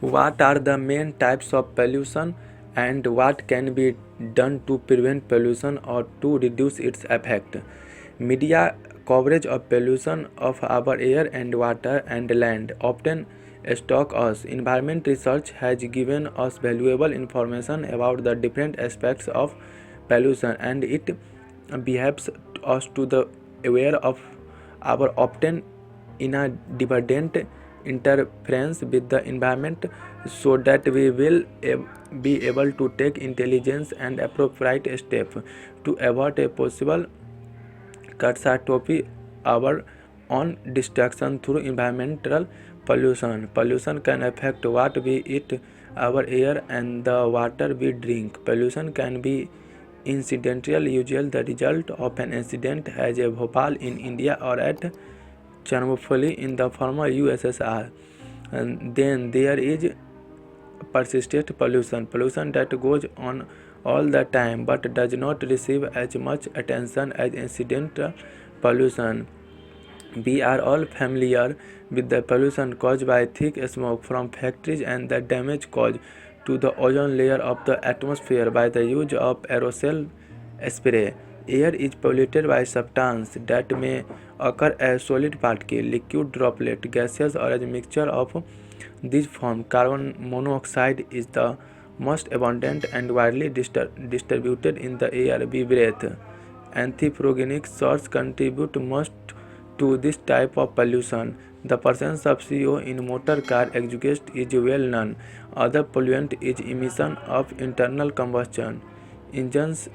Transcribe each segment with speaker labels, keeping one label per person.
Speaker 1: What are the main types of pollution and what can be done to prevent pollution or to reduce its effect? Media coverage of pollution of our air and water and land often shock us. Environment research has given us valuable information about the different aspects of pollution and it behaves us to the aware of our often interdependent interference with the environment so that we will be able to take intelligent and appropriate steps to avoid a possible catastrophe our own destruction through environmental pollution. Pollution can affect what we eat, our air, and the water we drink. Pollution can be incidental, usually the result of an incident as a Bhopal in India or at Chernobyl in the former USSR. And then there is persistent pollution that goes on all the time but does not receive as much attention as incidental pollution. We are all familiar with the pollution caused by thick smoke from factories and the damage caused to the ozone layer of the atmosphere by the use of aerosol spray. Air is polluted by substances that may occur as solid particle, liquid droplet, gases, or as a mixture of these forms. Carbon monoxide is the most abundant and widely distributed in the air we breathe. Anthropogenic sources contribute most to this type of pollution. The presence of CO in motor car exhaust is well known. Other pollutant is emission of internal combustion engines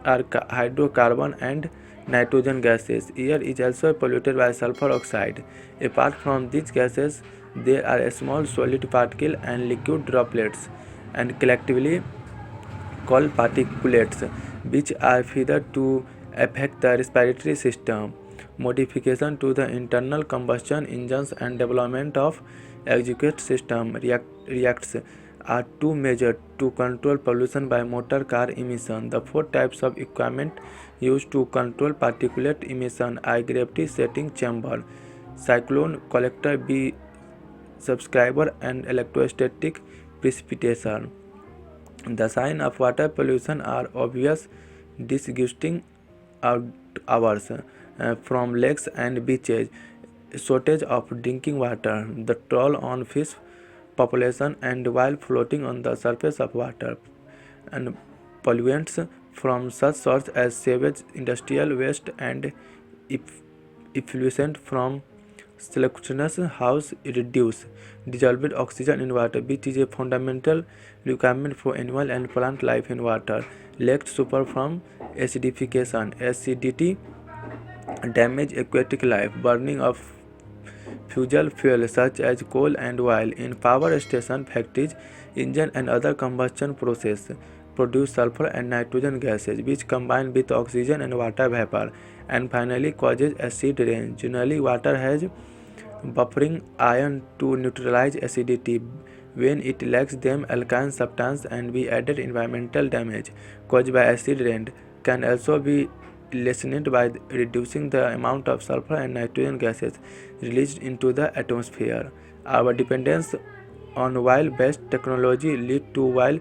Speaker 1: are hydrocarbon and nitrogen gases. Air is also polluted by sulfur oxide. Apart from these gases, there are small solid particles and liquid droplets, and collectively called particulates, which are feathered to affect the respiratory system. Modification to the internal combustion engines and development of exhaust system reacts are two measures to control pollution by motor car emission. The four types of equipment used to control particulate emission are gravity setting chamber, cyclone collector, B subscriber, and electrostatic precipitation. The signs of water pollution are obvious: disgusting hours from lakes and beaches, shortage of drinking water, the toll on fish population and while floating on the surface of water, and pollutants from such sources as sewage, industrial waste, and effluent from slaughterhouse house reduce dissolved oxygen in water, which is a fundamental requirement for animal and plant life in water. Lake super from acidification, acidity damage aquatic life, burning of fossil fuel such as coal and oil in power station, factories, engine and other combustion process produce sulfur and nitrogen gases which combine with oxygen and water vapor and finally causes acid rain. Generally, water has buffering ion to neutralize acidity when it lacks them. Alkaline substance and be added. Environmental damage caused by acid rain can also be lessened by reducing the amount of sulfur and nitrogen gases released into the atmosphere. Our dependence on oil-based technology lead to oil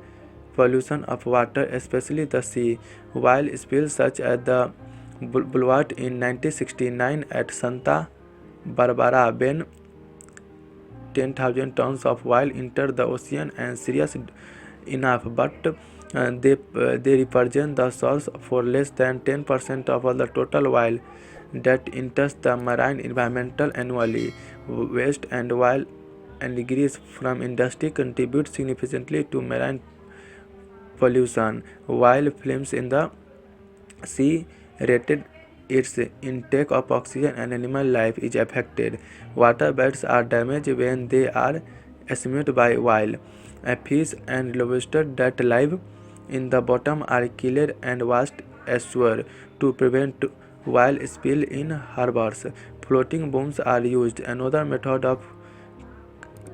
Speaker 1: pollution of water, especially the sea. Oil spills such as the Boulevard in 1969 at Santa Barbara when 10,000 tons of oil entered the ocean and serious enough, but they represent the source for less than 10% of all the total oil that enters the marine environmental annually. Waste and oil and grease from industry contribute significantly to marine pollution, while flames in the sea rated its intake of oxygen and animal life is affected. Water beds are damaged when they are smeared by oil. Fish and lobster that live in the bottom are killed and washed ashore to prevent oil spill in harbors. Floating booms are used. Another method of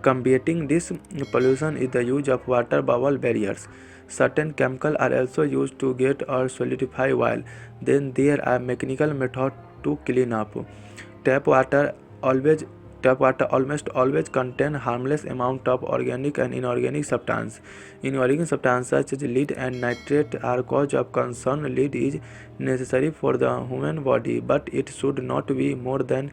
Speaker 1: combating this pollution is the use of water bubble barriers. Certain chemicals are also used to get or solidify oil. Then there are mechanical methods to clean up. Tap water always Tap water almost always contain harmless amount of organic and inorganic substance. Inorganic substances such as lead and nitrate are cause of concern. Lead is necessary for the human body, but it should not be more than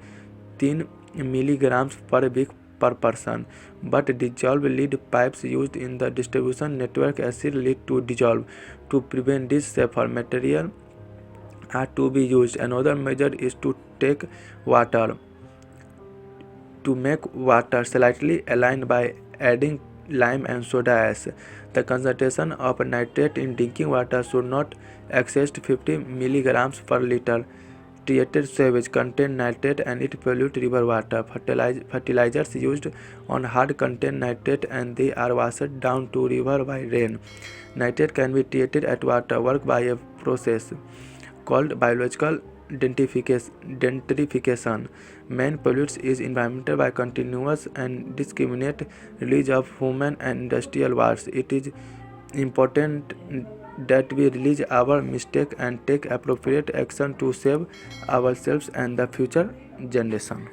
Speaker 1: 10 milligrams per week per person. But dissolved lead pipes used in the distribution network acid lead to dissolve. To prevent this, safer material are to be used. Another measure is to make water slightly alkaline by adding lime and soda ash. The concentration of nitrate in drinking water should not exceed 50 milligrams per liter. Treated sewage contain nitrate and it pollute river water. Fertilizers used on hard contain nitrate and they are washed down to river by rain. Nitrate can be treated at water work by a process called biological denitrification. Main pollutes is environmental by continuous and discriminate release of human and industrial waste. It is important that we realize our mistake and take appropriate action to save ourselves and the future generation.